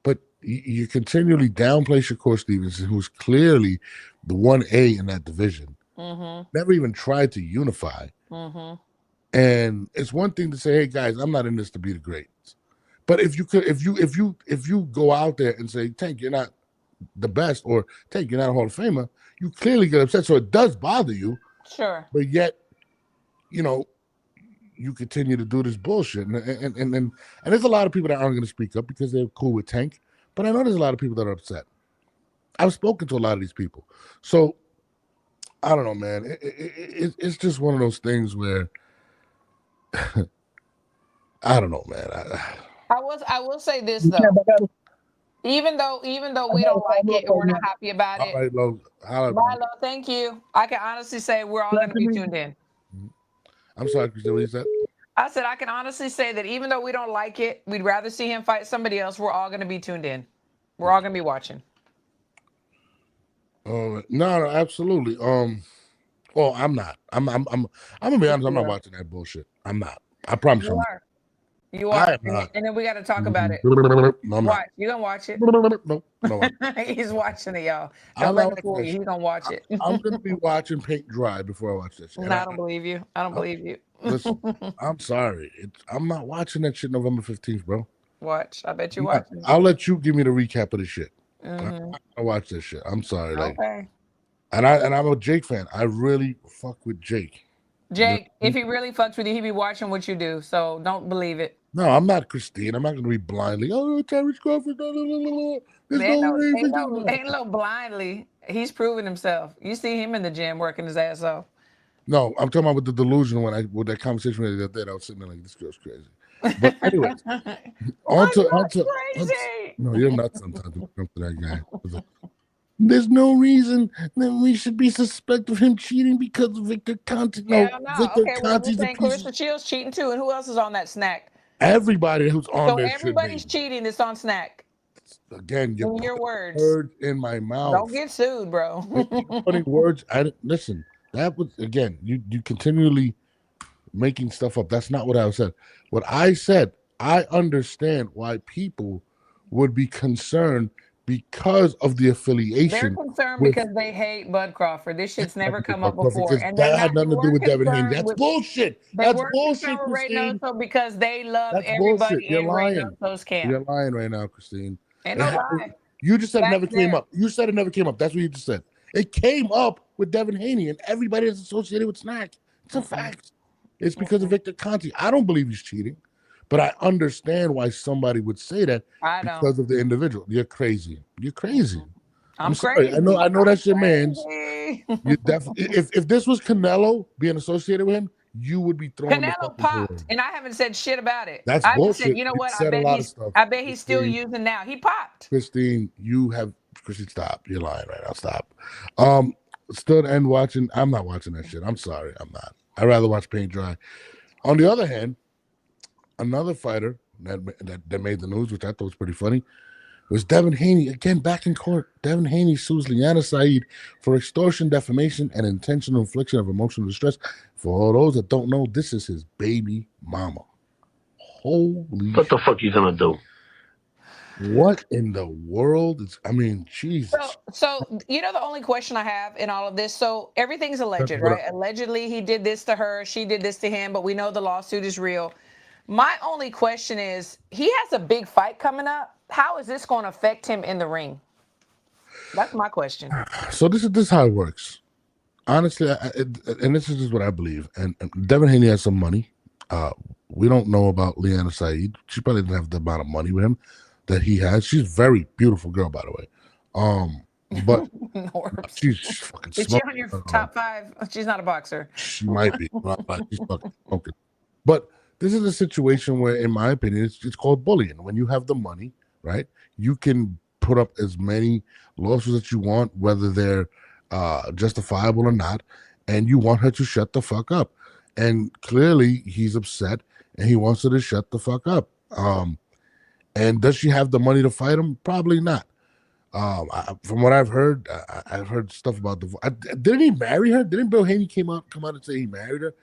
But you continually downplay Shakur Stevenson, who's clearly the 1A in that division. Never even tried to unify. And it's one thing to say, "Hey guys, I'm not in this to be the greats." But if you go out there and say, "Tank, you're not the best," or "Tank, you're not a Hall of Famer," you clearly get upset. So it does bother you. Sure. But yet, you continue to do this bullshit, and there's a lot of people that aren't going to speak up because they're cool with Tank. But I know there's a lot of people that are upset. I've spoken to a lot of these people, so I don't know, man. It's just one of those things where I don't know, man. I will say this though. Even though we don't like it and we're not happy about it. All right, Lo. Bye, Lo. Thank you. I can honestly say we're all going to be tuned in. I'm sorry, Christine, what you said? I said I can honestly say that even though we don't like it, we'd rather see him fight somebody else. We're all going to be tuned in. We're all going to be watching. No, absolutely. Well, I'm not. I'm gonna be honest. I'm not watching that bullshit. I'm not. I promise you. You are. And then we got to talk about it. No, watch. You're going to watch it? No. He's watching it, y'all. Don't let him fool you. He's going to watch it. I'm going to be watching paint dry before I watch that shit. No, I don't believe you. I don't believe you. Listen, I'm sorry. I'm not watching that shit November 15th, bro. Watch. I bet you watch it. I'll let you give me the recap of the shit. I watch this shit. I'm sorry. Okay. And I'm a Jake fan. I really fuck with Jake. Jake, if he really fucks with you, he'd be watching what you do. So don't believe it. No, I'm not Christine. I'm not going to be blindly. Oh, Terrence Crawford. There's ain't no blindly. He's proven himself. You see him in the gym working his ass off. No, I'm talking about with the delusion with that conversation the other day. I was sitting there like, this girl's crazy. But anyways, no, you're nuts sometimes when it comes to that guy. There's no reason that we should be suspect of him cheating because of Victor Conte. No. Okay, well, we're saying Clarissa Shields cheating too, and who else is on that snack? Everybody who's on there. So everybody's cheating that's on snack. Again, you're your words in my mouth. Don't get sued, bro. Putting words. Listen. That was again. You continually making stuff up. That's not what I said. What I said. I understand why people would be concerned because of the affiliation. They're concerned because they hate Bud Crawford. This shit's never come up before. And that had nothing to do with Devin Haney. That's bullshit. That's bullshit, Christine. Because they love everybody in Reynoso's camp. You're lying right now, Christine. Ain't no lie. You just said it never came up. You said it never came up. That's what you just said. It came up with Devin Haney and everybody that's associated with Snack. It's a fact. It's because of Victor Conte. I don't believe he's cheating. But I understand why somebody would say that because of the individual. You're crazy. You're crazy. I'm sorry. Crazy. I know that's your man's. You definitely. If this was Canelo being associated with him, you would be throwing. Canelo popped, and I haven't said shit about it. That's bullshit. Said, you know what? I bet he's still using now. He popped. Christine, Christine, stop. You're lying right now. Stop. Still and watching. I'm not watching that shit. I'm sorry. I'm not. I'd rather watch paint dry. On the other hand. Another fighter that made the news, which I thought was pretty funny, was Devin Haney. Again, back in court. Devin Haney sues Liana Saeed for extortion, defamation, and intentional infliction of emotional distress. For all those that don't know, this is his baby mama. Holy What the fuck you gonna do? What in the world is, Jesus. So the only question I have in all of this, so everything's alleged, right? Allegedly, he did this to her, she did this to him, but we know the lawsuit is real. My only question is, he has a big fight coming up. How is this going to affect him in the ring? That's my question. So this is how it works. Honestly, and this is just what I believe. And Devin Haney has some money. We don't know about Liana Saeed. She probably doesn't have the amount of money with him that he has. She's a very beautiful girl, by the way. But she's fucking smart. Is she on your top 5? She's not a boxer. She might be. She's fucking smoking. But this is a situation where, in my opinion, it's called bullying. When you have the money, right, you can put up as many lawsuits that you want, whether they're justifiable or not, and you want her to shut the fuck up. And clearly, he's upset, and he wants her to shut the fuck up. And does she have the money to fight him? Probably not. From what I've heard, I've heard stuff about didn't he marry her? Didn't Bill Haney come out and say he married her?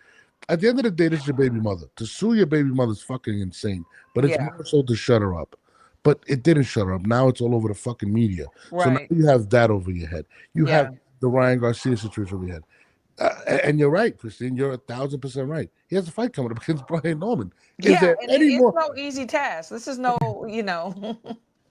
At the end of the day, this is your baby mother. To sue your baby mother is fucking insane. But it's more so to shut her up. but it didn't shut her up. Now it's all over the fucking media. So now Right. you have that over your head. You Yeah. have the Ryan Garcia situation over your head. And you're right, Christine. You're 1,000% right. He has a fight coming up against Brian Norman. Is Yeah, there and any it's more? no easy task. This is no,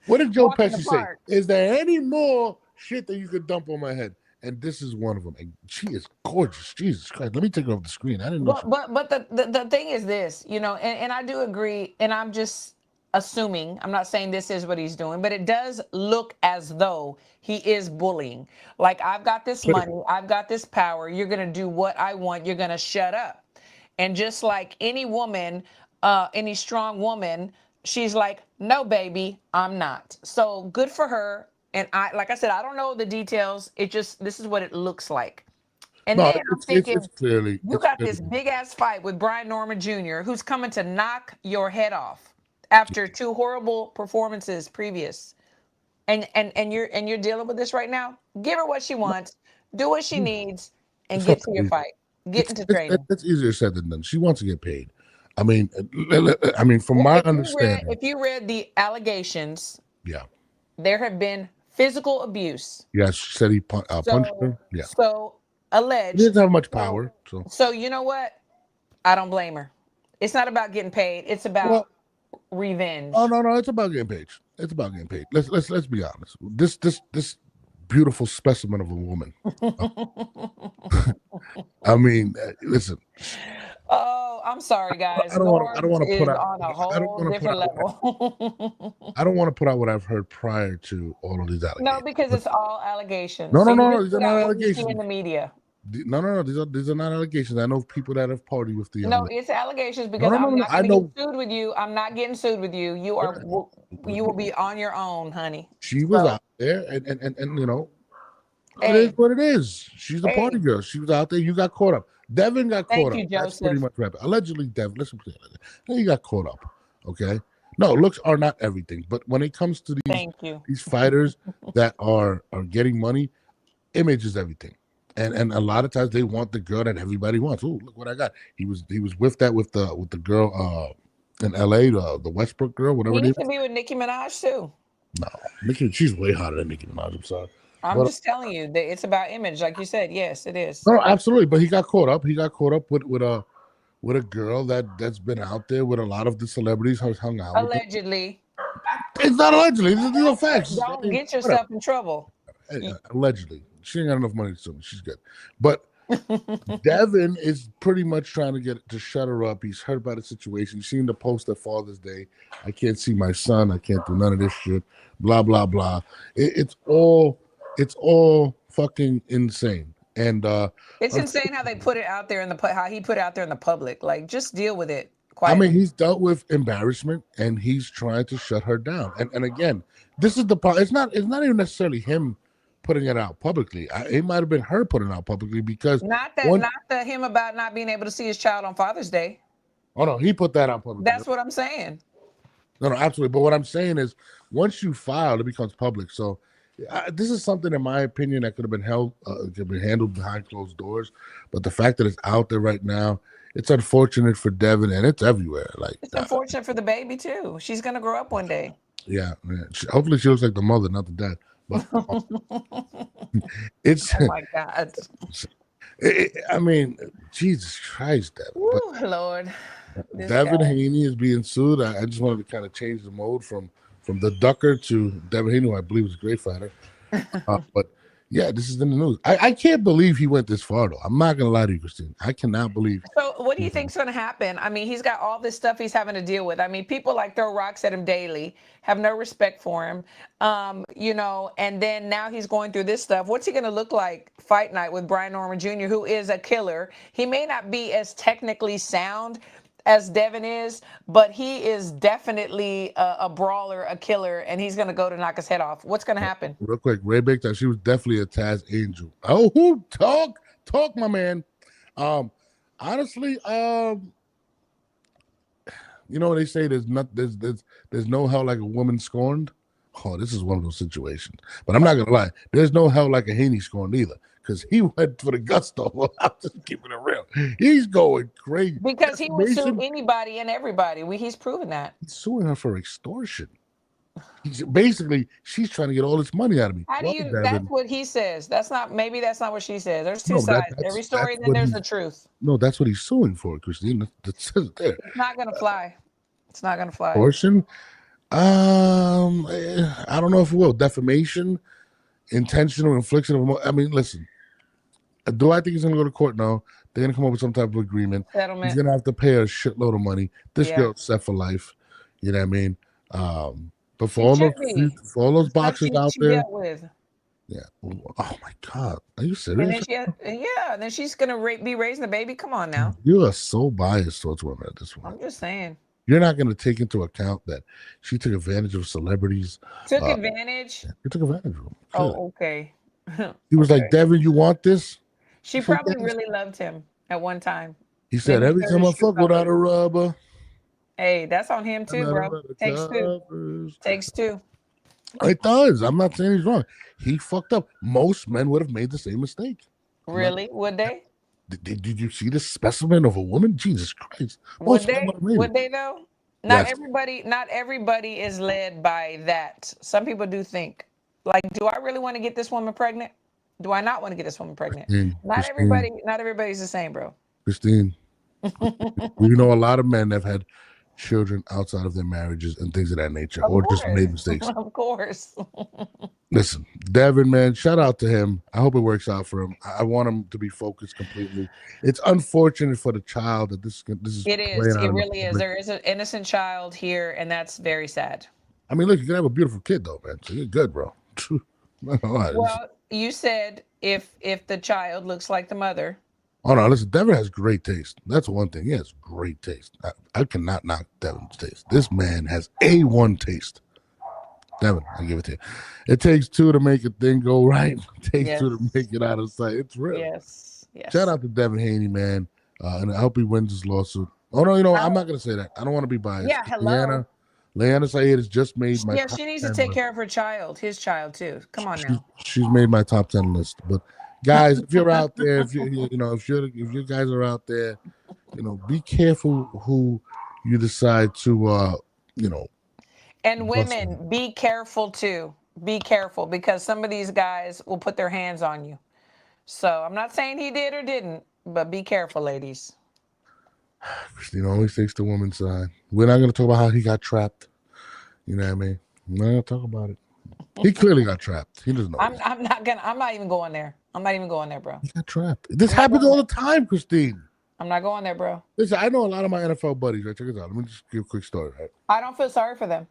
What did Joe walk in the Pesci say? park. Is there any more shit that you could dump on my head? And this is one of them. And she is gorgeous. Jesus Christ. Let me take her off the screen. I didn't know. But the thing is this, and I do agree, and I'm just assuming, I'm not saying this is what he's doing, but it does look as though he is bullying. Like, I've got this money, I've got this power, you're going to do what I want, you're going to shut up. And just like any woman, any strong woman, she's like, no, baby, I'm not. So good for her. And like I said, I don't know the details. This is what it looks like. And No, then I'm thinking, it's clearly. you got this big ass fight with Brian Norman Jr., who's coming to knock your head off after 2 horrible performances previous. And you're dealing with this right now. Give her what she wants, do what she needs, and get to your fight. Get into training. It's easier said than done. She wants to get paid. I mean, from my understanding, if you read the allegations, yeah, there have been physical abuse. yeah, she said he punched her. Yeah, So alleged. He doesn't have much power. So you know what? I don't blame her. It's not about getting paid. It's about revenge. Oh no, it's about getting paid. It's about getting paid. Let's be honest. This beautiful specimen of a woman. I mean, listen. Oh, I'm sorry, guys. I don't want to put out on a whole different level. I don't want to put out what I've heard prior to all of these allegations. No, because it's all allegations. No, these are not allegations. In the media. No, these are not allegations. I know people that have partied with the. No, it's allegations because I'm not getting sued with you. I'm not getting sued with you. You will be on your own, honey. She was out there, and it is what it is. She's a party girl. She was out there. You got caught up. Devin got caught up. That's pretty much right. Allegedly, Devin. Listen, he got caught up. Okay. No, looks are not everything, but when it comes to these fighters that are getting money, image is everything. And a lot of times they want the girl that everybody wants. Oh, look what I got. He was with the girl in LA, the Westbrook girl, whatever. He needs to be with Nicki Minaj too. No, she's way hotter than Nicki Minaj. I'm sorry. I'm just telling you that it's about image, like you said. Yes, it is. No, absolutely. But he got caught up. He got caught up with a girl that's been out there with a lot of the celebrities hung out. Allegedly. It's not allegedly. These are facts. Don't get yourself in trouble. Allegedly. She ain't got enough money to sue me. She's good. But Devin is pretty much trying to get to shut her up. He's hurt by the situation. You've seen the post at Father's Day. I can't see my son. I can't do none of this shit. Blah, blah, blah. It's all fucking insane. And it's insane how they put it out there how he put it out there in the public. Like, just deal with it. Quietly. I mean, he's dealt with embarrassment and he's trying to shut her down. And again, this is the part. It's not even necessarily him putting it out publicly. It might have been her putting it out publicly because not him about not being able to see his child on Father's Day. Oh no, he put that out publicly. That's what I'm saying. No, absolutely. But what I'm saying is, once you file, it becomes public. So this is something, in my opinion, that could have been handled behind closed doors. But the fact that it's out there right now, it's unfortunate for Devin, and it's everywhere. Like, it's unfortunate for the baby too. She's gonna grow up one day. Yeah. Hopefully, she looks like the mother, not the dad. But it's oh my God. I mean, Jesus Christ, Devin. Ooh, Lord. Devin Haney is being sued. I just wanted to kind of change the mode from the Ducker to Devin Haney, who I believe is a great fighter. But yeah, this is in the news. I can't believe he went this far, though. I'm not going to lie to you, Christine. I cannot believe. So what do you think's going to happen? I mean, he's got all this stuff he's having to deal with. I mean, people like throw rocks at him daily, have no respect for him, and then now he's going through this stuff. What's he going to look like fight night with Brian Norman Jr., who is a killer? He may not be as technically sound as Devin is, but he is definitely a brawler, a killer, and he's going to go to knock his head off. What's going to happen? Real quick, Ray Big Time, she was definitely a Taz Angel. Oh, talk, my man. Honestly, they say there's no hell like a woman scorned. Oh, this is one of those situations. But I'm not going to lie. There's no hell like a Haney scorned either. Because he went for the gusto. I'm just keeping it real. He's going crazy. Because he would sue anybody and everybody. He's proven that. He's suing her for extortion. Basically, she's trying to get all this money out of me. How do Well, you? Devin, That's what he says. That's not. Maybe that's not what she says. There's two no, sides. that's Every story, then what there's he's the truth. no, that's what he's suing for, Christine. That says it there. It's not gonna fly. It's not gonna fly. Portion. I don't know if it will. Defamation, intentional infliction of. I mean, listen. Do I think he's going to go to court? No. They're going to come up with some type of agreement. Settlement. He's going to have to pay a shitload of money. This Yeah. girl's set for life. You know what I mean? But for all those boxers out there, yeah. Oh my God, are you serious? And then she's going to be raising the baby. Come on now. You are so biased towards women at this point. I'm just saying. You're not going to take into account that she took advantage of celebrities. Took advantage? Yeah, you took advantage of them. Oh, okay. He was like, Devin, you want this? She probably really loved him at one time. He said, every time I fuck without a rubber. Hey, that's on him too, bro. Takes two. Takes two. It does. I'm not saying he's wrong. He fucked up. Most men would have made the same mistake. Really? Would they? Did you see the specimen of a woman? Jesus Christ. Would they though? Not everybody is led by that. Some people do think, like, do I really want to get this woman pregnant? Do I not want to get this woman pregnant? Not everybody's the same, bro. Christine, we know a lot of men that have had children outside of their marriages and things of that nature, just made mistakes. Of course. Listen, Devin, man, shout out to him. I hope it works out for him. I want him to be focused completely. It's unfortunate for the child that this is. It is. It really is. There is an innocent child here, and that's very sad. I mean, look, you can have a beautiful kid though, man. So you're good, bro. Well, you said if the child looks like the mother. Oh no, listen, Devin has great taste. That's one thing. He has great taste. I cannot knock Devin's taste. This man has A1 taste. Devin, I give it to you. It takes two to make a thing go right. It takes two to make it out of sight. It's real. Yes. Shout out to Devin Haney, man. And I hope he wins his lawsuit. Oh no, I'm not gonna say that. I don't want to be biased. Yeah, hello. Leanna Said has just made my. Yeah, she needs to take care of her child, his child too. Come on now. She's made my top 10 list. But guys, if you're out there, if you guys are out there, be careful who you decide to And women, be careful too. Be careful, because some of these guys will put their hands on you. So I'm not saying he did or didn't, but be careful, ladies. Christine always takes the woman's side. We're not going to talk about how he got trapped. You know what I mean? We're not going to talk about it. He clearly got trapped. He doesn't know. I'm not even going there. I'm not even going there, bro. He got trapped. This happens all the time, Christine. I'm not going there, bro. Listen, I know a lot of my NFL buddies. Right? Check this out. Let me just give a quick story. Right? I don't feel sorry for them.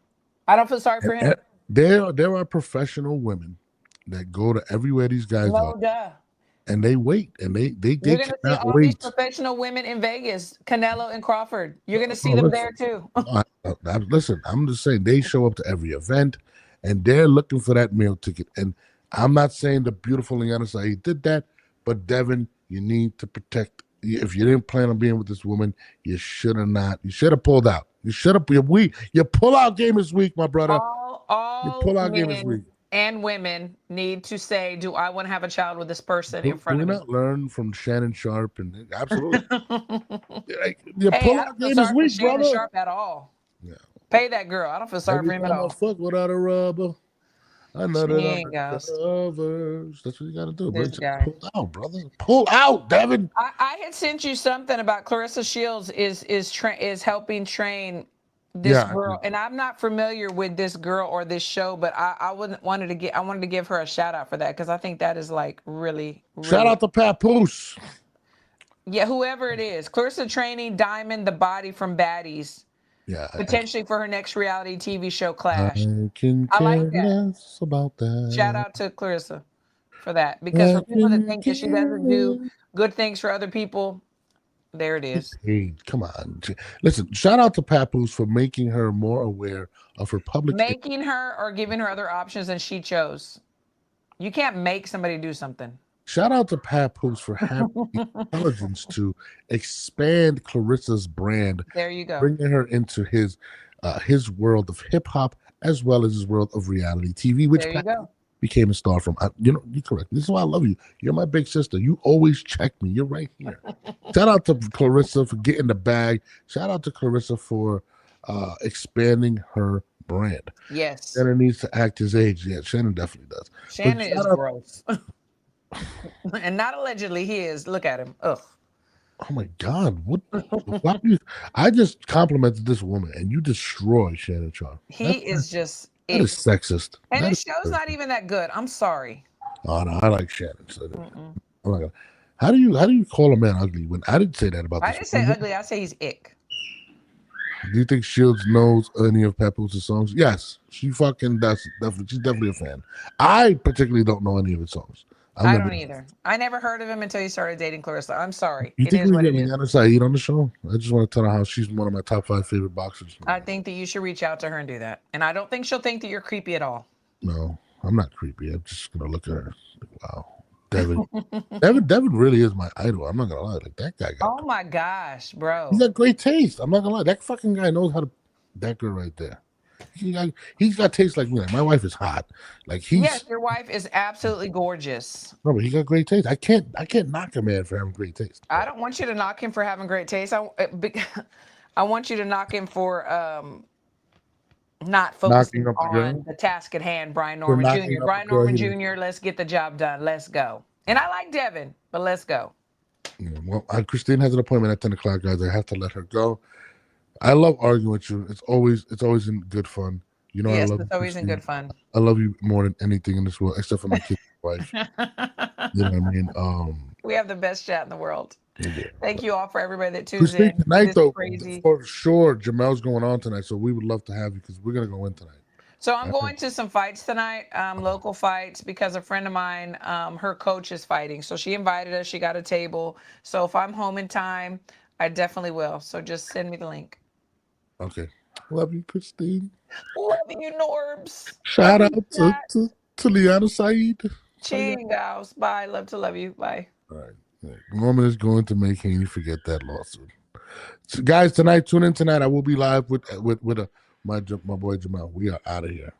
I don't feel sorry for him. There are professional women that go to everywhere these guys are. Duh. And they wait, and they You're gonna see all these professional women in Vegas, Canelo and Crawford. You're gonna see them there too. Listen, I'm just saying they show up to every event, and they're looking for that meal ticket. And I'm not saying the beautiful Liana Saeed did that, but Devin, you need to protect. If you didn't plan on being with this woman, you should have not. You should have pulled out. You should have. Your pull-out game is weak, my brother. All your pull-out game is weak. And women need to say, do I want to have a child with this person in front of me? Do we not learn from Shannon Sharp? And absolutely. Your pull-out game is weak, brother. Shannon Sharp at all. Yeah. Pay that girl. I don't feel sorry for him at all. Fuck without a rubber. I know that covers. That's what you got to do. Pull out, brother. Pull out, Devin. I had sent you something about Clarissa Shields is helping train this girl, and I'm not familiar with this girl or this show, but I wanted to give her a shout out for that, because I think that is like really shout out to Papoose. Yeah, whoever it is, Clarissa training Diamond the body from Baddies. Yeah, potentially for her next reality TV show Clash. I like that. About that. Shout out to Clarissa for that, because for people that think that she doesn't do good things for other people, there it is. Hey, come on. Listen, shout out to Papoose for making her more aware of her public. Making her or giving her other options than she chose. You can't make somebody do something. Shout out to Papoose for having the intelligence to expand Clarissa's brand. There you go. Bringing her into his world of hip hop as well as his world of reality TV, which became a star from. You're correct. This is why I love you. You're my big sister. You always check me. You're right here. Shout out to Clarissa for getting the bag. Shout out to Clarissa for expanding her brand. Yes. Shannon needs to act his age. Yeah, Shannon definitely does. Shannon is gross. And not allegedly, he is. Look at him. Ugh. Oh my God! What? Why you, I just complimented this woman, and you destroy Shannon Sharp. He is just. That is sexist. And that his show's not even that good. I'm sorry. Oh no, I like Shannon. So I'm not gonna, how do you call a man ugly when I didn't say that about this? I didn't say ugly. I say he's ick. Do you think Shields knows any of Papoose' songs? Yes, she fucking does. Definitely, she's definitely a fan. I particularly don't know any of his songs. I don't either. I never heard of him until he started dating Clarissa. I'm sorry. You think we get Liana Saeed on the show? I just want to tell her how she's one of my top 5 favorite boxers. I think that you should reach out to her and do that. And I don't think she'll think that you're creepy at all. No, I'm not creepy. I'm just gonna look at her. Wow, Devin. Devin really is my idol. I'm not gonna lie. Like that guy. Oh my gosh, bro. He's got great taste. I'm not gonna lie. That fucking guy knows how to. That girl right there. He's got taste like me. Like my wife is hot. Like yes, your wife is absolutely gorgeous. No, but he got great taste. I can't knock a man for having great taste. I don't want you to knock him for having great taste. I want you to knock him for not focusing on the task at hand. Brian Norman Jr. Brian Norman Jr. Let's get the job done. Let's go. And I like Devin, but let's go. Yeah, well, Christine has an appointment at 10 o'clock, guys. I have to let her go. I love arguing with you. It's always in good fun. You know, yes, I love it's always in good fun. I love you more than anything in this world, except for my kid's wife. You know what I mean? We have the best chat in the world. Yeah. Thank you all for everybody that tunes Christine, in. tonight, though, crazy. For sure, Jamel's going on tonight, so we would love to have you because we're gonna go in tonight. So I'm going to some fights tonight, local fights, because a friend of mine, her coach is fighting. So she invited us. She got a table. So if I'm home in time, I definitely will. So just send me the link. Okay. Love you, Christine. Love you, Norbs. Shout out to Liana Saeed. Chingos. Bye. Love to love you. Bye. All right. Norman is going to make Haney forget that lawsuit. So guys, tonight, tune in tonight. I will be live with my boy Jamal. We are out of here.